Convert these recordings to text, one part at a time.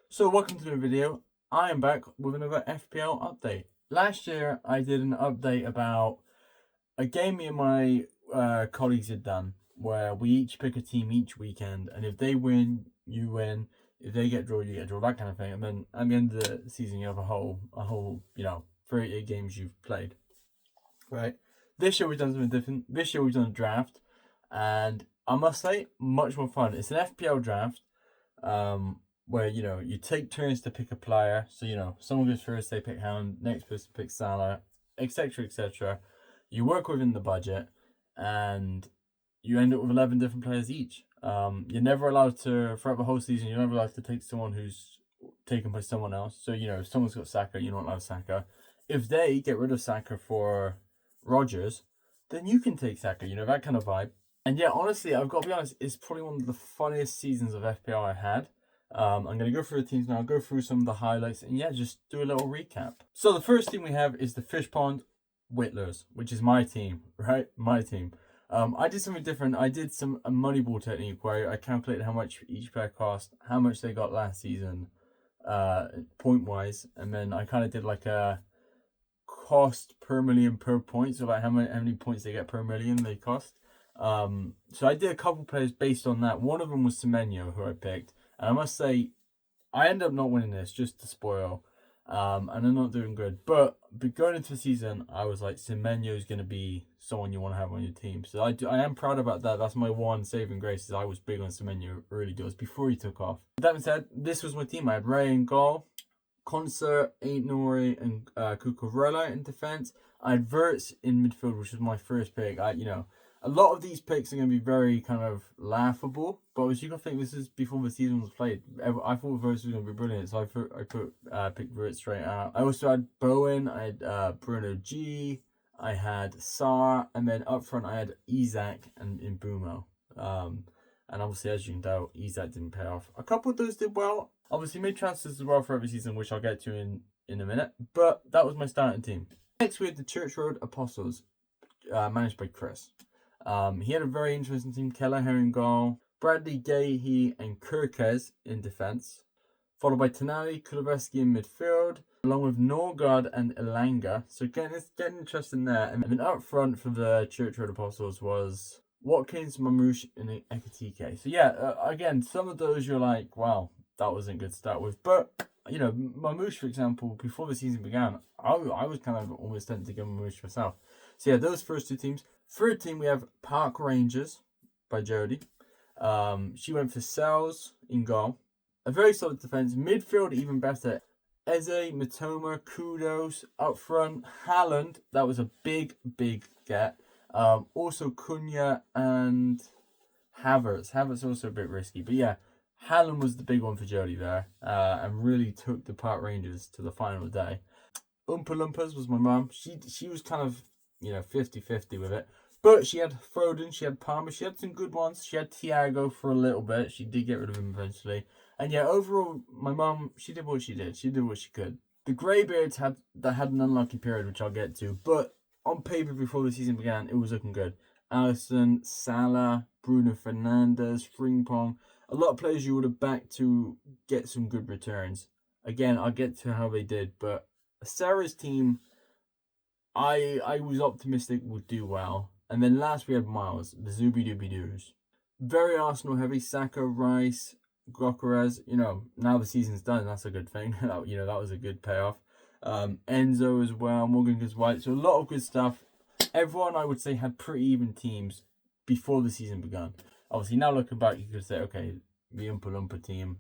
So welcome to the video. I am back with another FPL update. Last year I did an update about a game me and my colleagues had done where we each pick a team each weekend, and if they win, you win. If they get draw, you get draw, that kind of thing. And then at the end of the season, you have a whole 38 games you've played. Right. This year we've done something different. This year we've done a draft, and I must say, much more fun. It's an FPL draft. Where you take turns to pick a player. So someone goes first, they pick Hound, next person picks Salah, etc., etc. You work within the budget, and you end up with 11 different players each. You're never allowed to, throughout the whole season, you're never allowed to take someone who's taken by someone else. So if someone's got Saka, you're not allowed Saka. If they get rid of Saka for Rodgers, then you can take Saka. That kind of vibe. And yeah, honestly, I've got to be honest, it's probably one of the funniest seasons of FPL I had. I'm going to go through the teams now, go through some of the highlights, and yeah, just do a little recap. So the first team we have is the Fish Pond Whittlers, which is my team, right? My team. I did something different. I did a Moneyball technique where I calculated how much each player cost, how much they got last season, point-wise, and then I kind of did like a cost per million per point, so like how many points they get per million they cost. So I did a couple players based on that. One of them was Semenyo, who I picked. And I must say, I end up not winning this, just to spoil. And I'm not doing good. But going into the season, I was like, Semenyo is going to be someone you want to have on your team. So I am proud about that. That's my one saving grace, is I was big on Semenyo early doors before he took off. With that being said, this was my team. I had Ray in goal, Concert, Nori, and Cucurella in defense. I had Verts in midfield, which was my first pick. A lot of these picks are going to be very kind of laughable, but as you can think, this is before the season was played. I thought Verts was going to be brilliant, so I picked Verts straight out. I also had Bowen, I had Bruno G, I had Sar, and then up front I had Isak and Mbumo. And obviously, as you can tell, Isak didn't pay off. A couple of those did well. Obviously, made transfers as well for every season, which I'll get to in a minute. But that was my starting team. Next, we had the Church Road Apostles, managed by Chris. He had a very interesting team. Kelleher in goal, Bradley Gahey and Kirkes in defence, followed by Tonali, Kuleveski in midfield, along with Norgard and Elanga. So getting interesting there. And then up front for the Church Road Apostles was Watkins, Mamouche, and Ekitike. So yeah, again, some of those you're like, wow, that wasn't good to start with. But Mamouche, for example, before the season began, I was kind of almost tempted to go Mamouche myself. So yeah, those first two teams. Third team, we have Park Rangers by Jodie. She went for Sells in goal. A very solid defence. Midfield, even better. Eze, Matoma, Kudos. Up front, Haaland. That was a big get. Also Cunha and Havertz. Havertz also a bit risky. But yeah, Haaland was the big one for Jodie there. And really took the Park Rangers to the final day. Oompa Loompas was my mum. She was kind of 50-50 with it. But she had Foden, she had Palmer, she had some good ones. She had Thiago for a little bit. She did get rid of him eventually. And yeah, overall, my mum, she did what she did. She did what she could. The Greybeards had an unlucky period, which I'll get to. But on paper, before the season began, it was looking good. Alisson, Salah, Bruno Fernandes, Frimpong. A lot of players you would have backed to get some good returns. Again, I'll get to how they did. But Sarah's team, I was optimistic would do well. And then last we had Miles, the Zooby Dooby Doos. Very Arsenal heavy. Saka, Rice, Gokares. Now the season's done. That's a good thing. That was a good payoff. Enzo as well. Morgan Gibbs White. So a lot of good stuff. Everyone, I would say, had pretty even teams before the season began. Obviously, now looking back, you could say, okay, the Oompa Loompa team,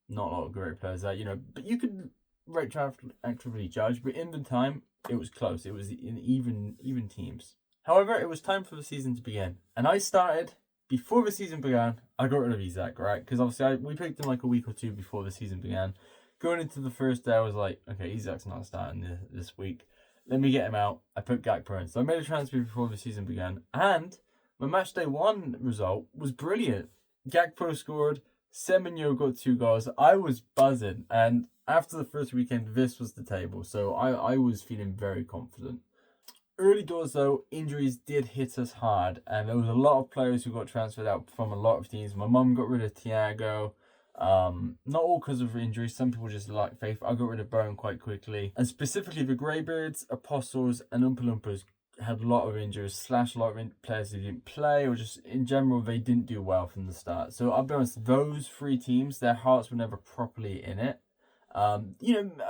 not a lot of great players there. But you could retroactively judge. But in the time, it was close. It was in even teams. However, it was time for the season to begin. And I started, before the season began, I got rid of Isak, right? Because obviously we picked him like a week or two before the season began. Going into the first day, I was like, okay, Isak's not starting this week. Let me get him out. I put Gakpo in. So I made a transfer before the season began. And my match day 1 result was brilliant. Gakpo scored. Semenyo got 2 goals. I was buzzing. And after the first weekend, this was the table. So I was feeling very confident. Early doors, though, injuries did hit us hard, and there was a lot of players who got transferred out from a lot of teams. My mum got rid of Thiago. Not all because of injuries. Some people just lack faith. I got rid of Bowen quite quickly. And specifically the Greybeards, Apostles, and Oompa Loompas had a lot of injuries, / a lot of players who didn't play, or just in general, they didn't do well from the start. So I'll be honest, those 3 teams, their hearts were never properly in it.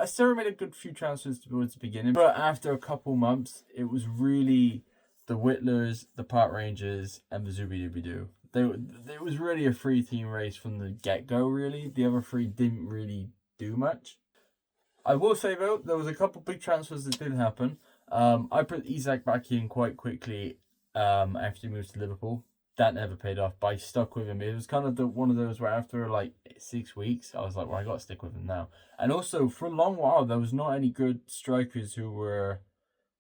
Sarah made a good few transfers towards the beginning, but after a couple months, it was really the Whittlers, the Park Rangers, and the Zooby-Dooby-Doo. It was really a 3-team race from the get-go, really. The other 3 didn't really do much. I will say, though, there was a couple big transfers that did happen. I put Isak back in quite quickly after he moved to Liverpool. That never paid off, but I stuck with him. It was kind of one of those where after like 6 weeks, I was like, well, I got to stick with him now. And also, for a long while, there was not any good strikers who were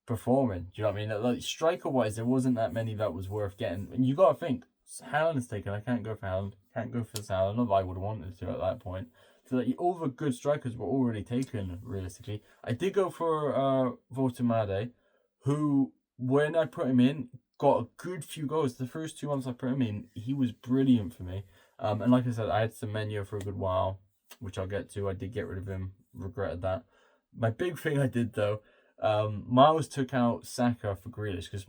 performing. Do you know what I mean? Like, striker-wise, there wasn't that many that was worth getting. And you got to think, Haaland is taken. I can't go for Haaland. Can't go for Salah. Not that I would have wanted to at that point. So like, all the good strikers were already taken, realistically. I did go for Voltemade, who, when I put him in, got a good few goals. The first 2 months I put him in, he was brilliant for me. And like I said, I had Semenyo for a good while, which I'll get to. I did get rid of him. Regretted that. My big thing I did, though, Miles took out Saka for Grealish, because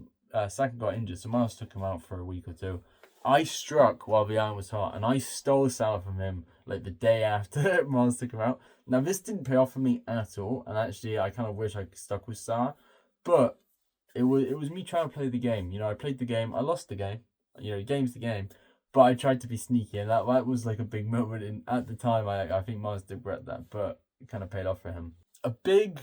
Saka got injured, so Miles took him out for a week or 2. I struck while the iron was hot, and I stole Salah from him like the day after Miles took him out. Now, this didn't pay off for me at all, and actually, I kind of wish I stuck with Salah, but it was me trying to play the game. You know, I played the game, I lost the game. You know, game's the game, but I tried to be sneaky, and that was like a big moment. And at the time, I think Miles did regret that, but it kind of paid off for him. A big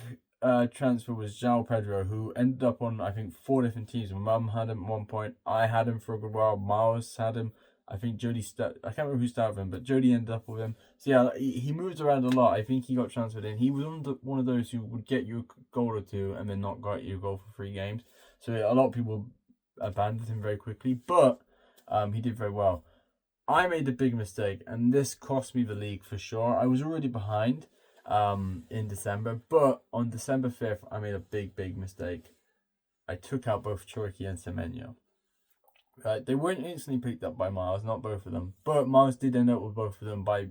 transfer was João Pedro, who ended up on, I think, 4 different teams. My mum had him at one point. I had him for a good while. Miles had him. I think Jody I can't remember who started with him, but Jody ended up with him. So yeah, he moved around a lot. I think he got transferred in. He was one of those who would get you a goal or 2 and then not get you a goal for 3 games. So a lot of people abandoned him very quickly, but he did very well. I made a big mistake, and this cost me the league for sure. I was already behind in December, but on December 5th, I made a big mistake. I took out both Cherokee and Semenyo. They weren't instantly picked up by Miles, not both of them, but Miles did end up with both of them by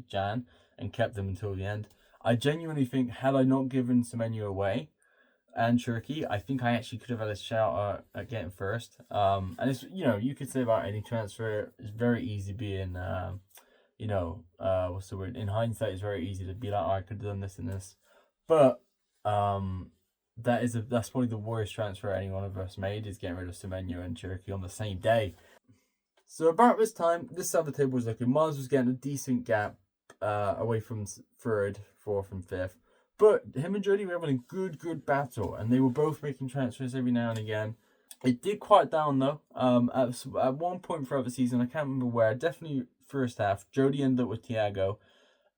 Jan and kept them until the end. I genuinely think, had I not given Semenyo away and Cherokee, I think I actually could have had a shout at getting first. And it's, you know, you could say about any transfer, it's very easy being what's the word? In hindsight, it's very easy to be like, oh, I could have done this and this. But that's probably the worst transfer any one of us made, is getting rid of Semenyo and Cherokee on the same day. So about this time, this side of the table was looking, Miles was getting a decent gap away from 3rd, 4th, and 5th. But him and Jody were having a good battle, and they were both making transfers every now and again. It did quiet down, though. At one point throughout the season, I can't remember where, definitely first half, Jody ended up with Thiago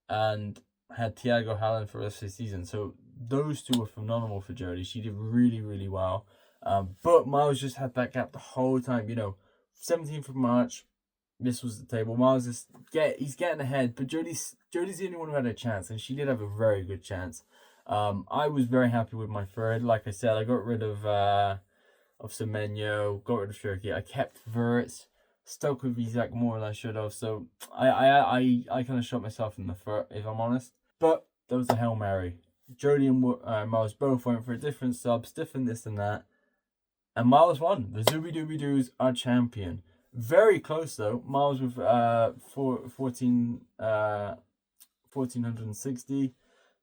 and had Thiago Haaland for the rest of the season. So those 2 were phenomenal for Jody. She did really well. But Miles just had that gap the whole time. You know, 17th of March, this was the table. Miles he's getting ahead, but Jody's the only one who had a chance, and she did have a very good chance. I was very happy with my 3rd. Like I said, I got rid of Semenyo, got rid of Cherokee. I kept Verts, stuck with Isak more than I should have. So I kind of shot myself in the foot, if I'm honest. But there was a Hail Mary. Jody and Miles both went for different subs, different this and that. And Miles won. The Zooby-Dooby-Doos are champion. Very close, though. Miles with 1,460.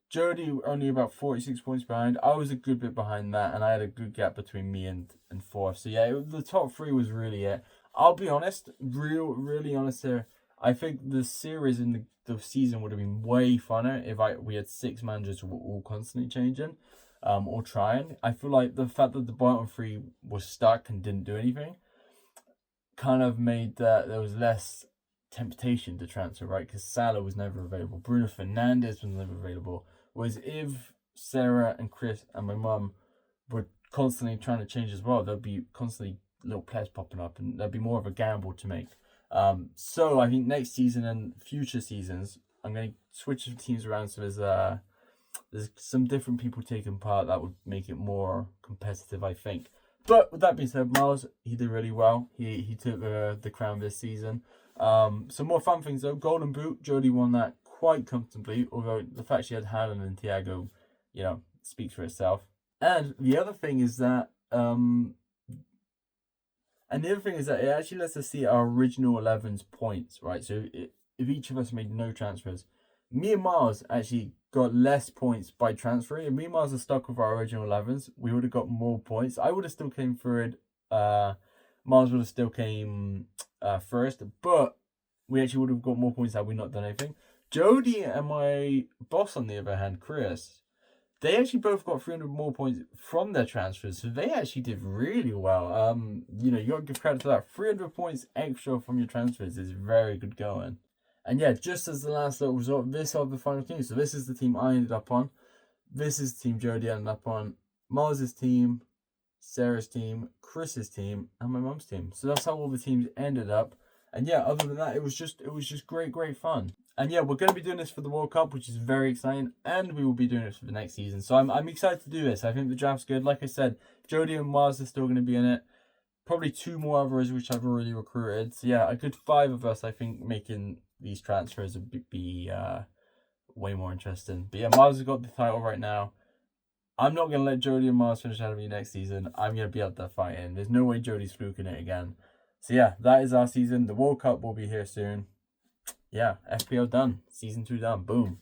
Jody only about 46 points behind. I was a good bit behind that, and I had a good gap between me and 4th. So yeah, the top 3 was really it. I'll be honest, really honest here. I think the series in the season would have been way funner if we had 6 managers who were all constantly changing, or trying. I feel like the fact that the bottom 3 was stuck and didn't do anything kind of made that there was less temptation to transfer, right? Because Salah was never available. Bruno Fernandes was never available. Whereas if Sarah and Chris and my mum were constantly trying to change as well, there'd be constantly little players popping up, and there'd be more of a gamble to make. So I think next season and future seasons, I'm going to switch the teams around, so there's some different people taking part that would make it more competitive, I think. But with that being said, Miles, he did really well. He took the crown this season. Some more fun things though. Golden Boot, Jodie won that quite comfortably, although the fact she had Haaland and Thiago, speaks for itself. And the other thing is that it actually lets us see our original 11's points, right? So if each of us made no transfers, me and Miles actually got less points by transferring. If me and Miles are stuck with our original 11's, we would have got more points. I would have still came third. Miles would have still came first, but we actually would have got more points had we not done anything. Jodie and my boss, on the other hand, Chris, they actually both got 300 more points from their transfers, so they actually did really well. You got to give credit to that. 300 points extra from your transfers is very good going. And yeah, just as the last little result, this are the final teams. So this is the team I ended up on. This is the team Jodie ended up on. Miles' team, Sarah's team, Chris's team, and my mum's team. So that's how all the teams ended up. And yeah, other than that, it was just great fun. And yeah, we're going to be doing this for the World Cup, which is very exciting, and we will be doing this for the next season. So I'm excited to do this. I think the draft's good. Like I said, Jodie and Miles are still going to be in it. Probably 2 more others, which I've already recruited. So yeah, a good 5 of us, I think, making these transfers would be way more interesting. But yeah, Miles has got the title right now. I'm not going to let Jodie and Miles finish out of me next season. I'm going to be out there fighting. There's no way Jodie's fluking it again. So yeah, that is our season. The World Cup will be here soon. Yeah, FPL done. Season 2 done. Boom.